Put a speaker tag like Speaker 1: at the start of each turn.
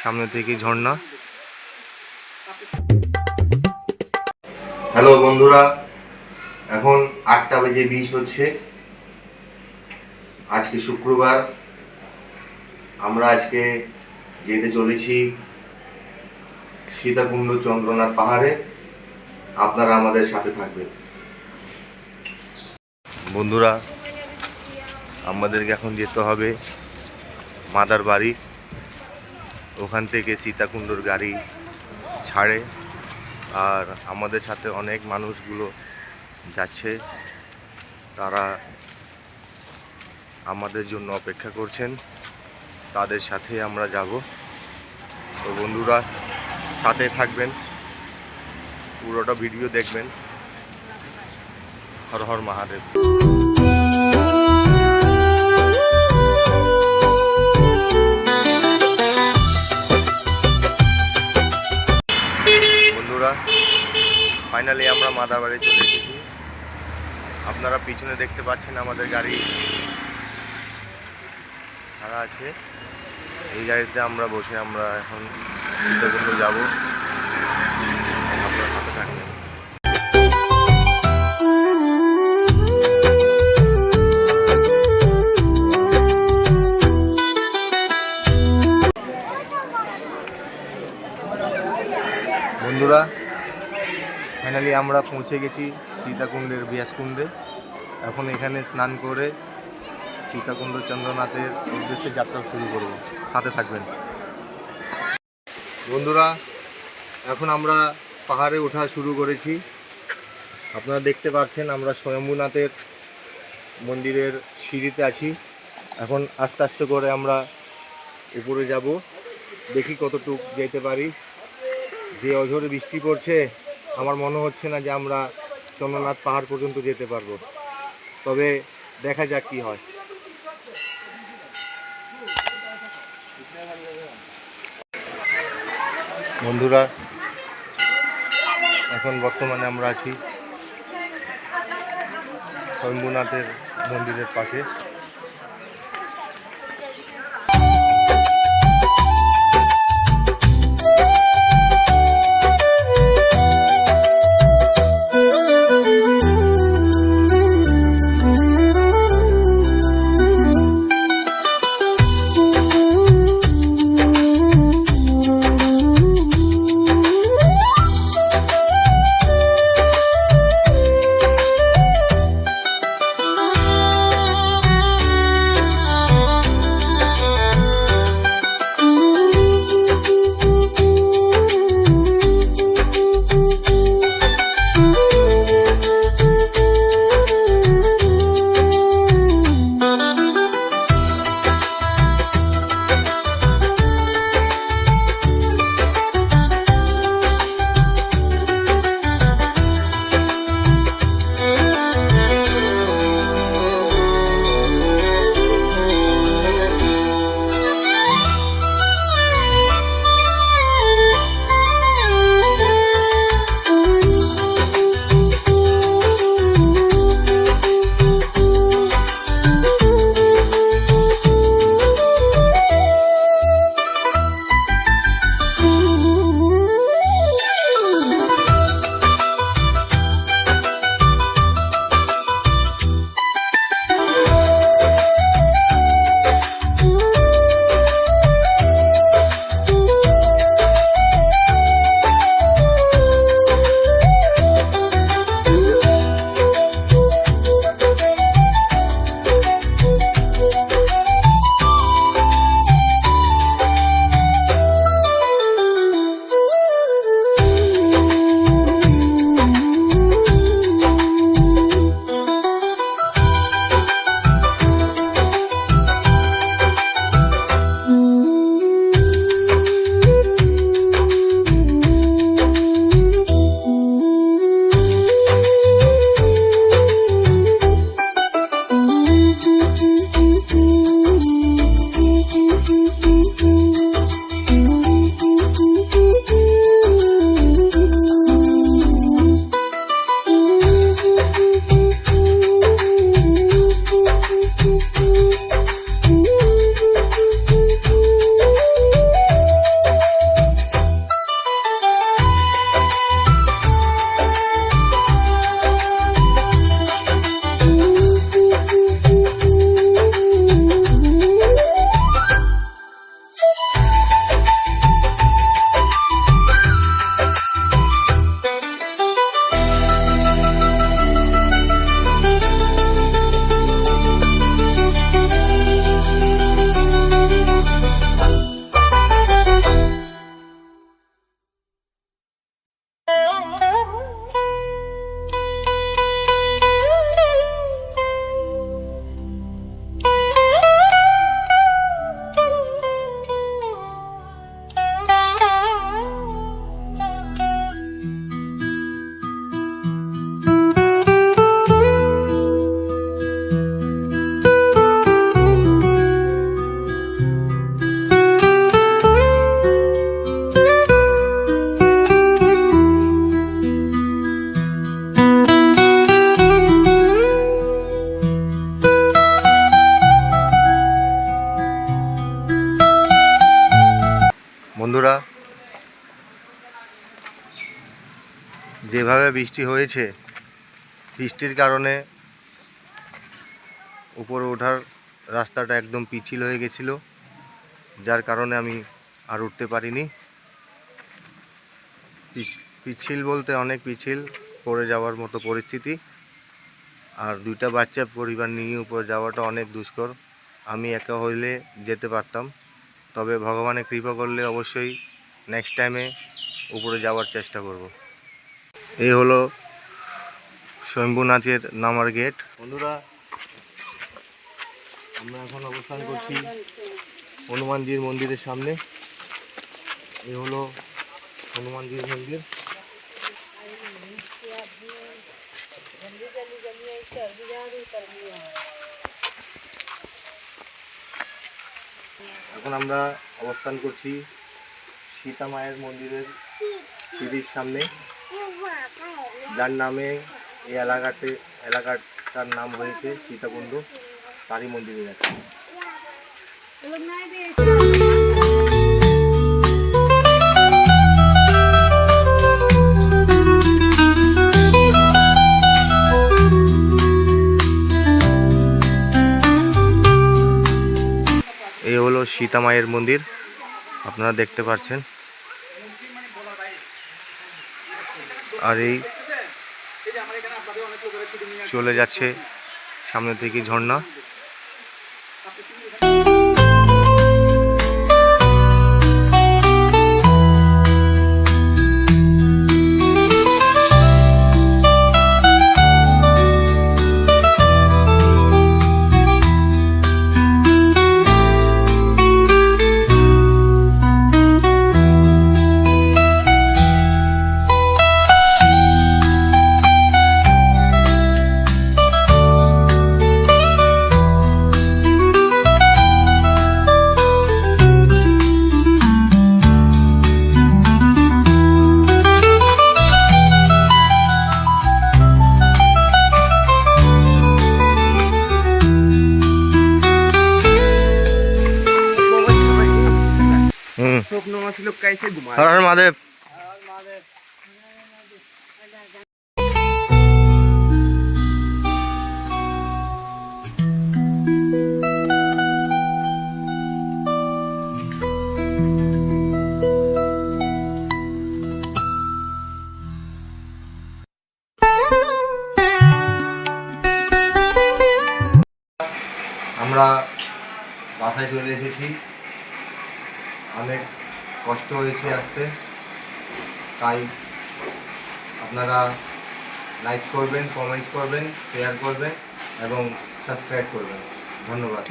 Speaker 1: সামনে থেকে ঝর্ণা। হ্যালো বন্ধুরা, এখন 8:20 হচ্ছে। আজকে শুক্রবার। আমরা আজকে যেতে চলেছি সীতাকুণ্ড চন্দ্রনাথ পাহাড়ে। আপনারা আমাদের সাথে থাকবেন। বন্ধুরা, আমাদেরকে এখন যেতে হবে মাদার বাড়ি। ওখান থেকে সীতাকুণ্ডর গাড়ি ছাড়ে, আর আমাদের সাথে অনেক মানুষগুলো যাচ্ছে। তারা আমাদের জন্য অপেক্ষা করছেন, তাদের সাথে আমরা যাব। তো বন্ধুরা, সাথে থাকবেন, পুরোটা ভিডিও দেখবেন। হর হর মহাদেব। বন্ধুরা, ফাইনালি আমরা মাদার বাড়ি চলে এসেছি। আপনারা পিছনে দেখতে পাচ্ছেন আমাদের গাড়ি ছাড়া আছে। এই গাড়িতে আমরা বসে আমরা এখন সীতাকুণ্ড যাব। আপনারা সাথে থাকবেন। বন্ধুরা, ফাইনালি আমরা পৌঁছে গেছি সীতাকুণ্ডের ব্যাসকুণ্ডে। এখন এখানে স্নান করে সীতাকুণ্ড চন্দ্রনাথের উদ্দেশ্যে যাত্রা শুরু করব। সাথে থাকবেন। বন্ধুরা, এখন আমরা পাহাড়ে ওঠা শুরু করেছি। আপনারা দেখতে পাচ্ছেন আমরা স্বয়ম্ভূনাথের মন্দিরের সিঁড়িতে আছি। এখন আস্তে আস্তে করে আমরা উপরে যাব। দেখি কতটুকু যেতে পারি। যে অঝোরে বৃষ্টি পড়ছে, আমার মনে হচ্ছে না যে আমরা চন্দ্রনাথ পাহাড় পর্যন্ত যেতে পারবো। তবে দেখা যাক কি হয়। বন্ধুরা, এখন বর্তমানে আমরা আছি স্বয়ম্ভূনাথের মন্দিরের পাশে। যেভাবে বৃষ্টি হয়েছে, বৃষ্টির কারণে উপরে ওঠার রাস্তাটা একদম পিচ্ছিল হয়ে গেছিলো, যার কারণে আমি আর উঠতে পারিনি। পিচ্ছিল বলতে অনেক পিচ্ছিল, পড়ে যাওয়ার মতো পরিস্থিতি। আর দুইটা বাচ্চা পরিবার নিয়ে উপরে যাওয়াটা অনেক দুষ্কর। আমি একা হইলে যেতে পারতাম, তবে ভগবানের কৃপা করলে অবশ্যই নেক্সট টাইমে উপরে যাওয়ার চেষ্টা করব। এই হলো শম্ভুনাথের নামার গেট। বন্ধুরা, আমরা এখন অবস্থান করছি হনুমানজির মন্দিরের সামনে। এই হলো হনুমানজির মন্দির। এখন আমরা অবস্থান করছি সীতা মায়ের মন্দিরের সিঁড়ির সামনে, যার নামে এই এলাকাটার নাম হয়েছে সীতাকুণ্ড। তারই মন্দিরে যাচ্ছি। এই হলো সীতা মায়ের মন্দির, আপনারা দেখতে পাচ্ছেন। আর এই চলে যাচ্ছে সামনে থেকে ঝর্ণা। हर हर महादेव। আমরা বাসায় চলে এসেছি। অনেক কষ্ট হয়েছে আসতে, তাই আপনারা লাইক করবেন, কমেন্টস করবেন, শেয়ার করবেন এবং সাবস্ক্রাইব করবেন। ধন্যবাদ।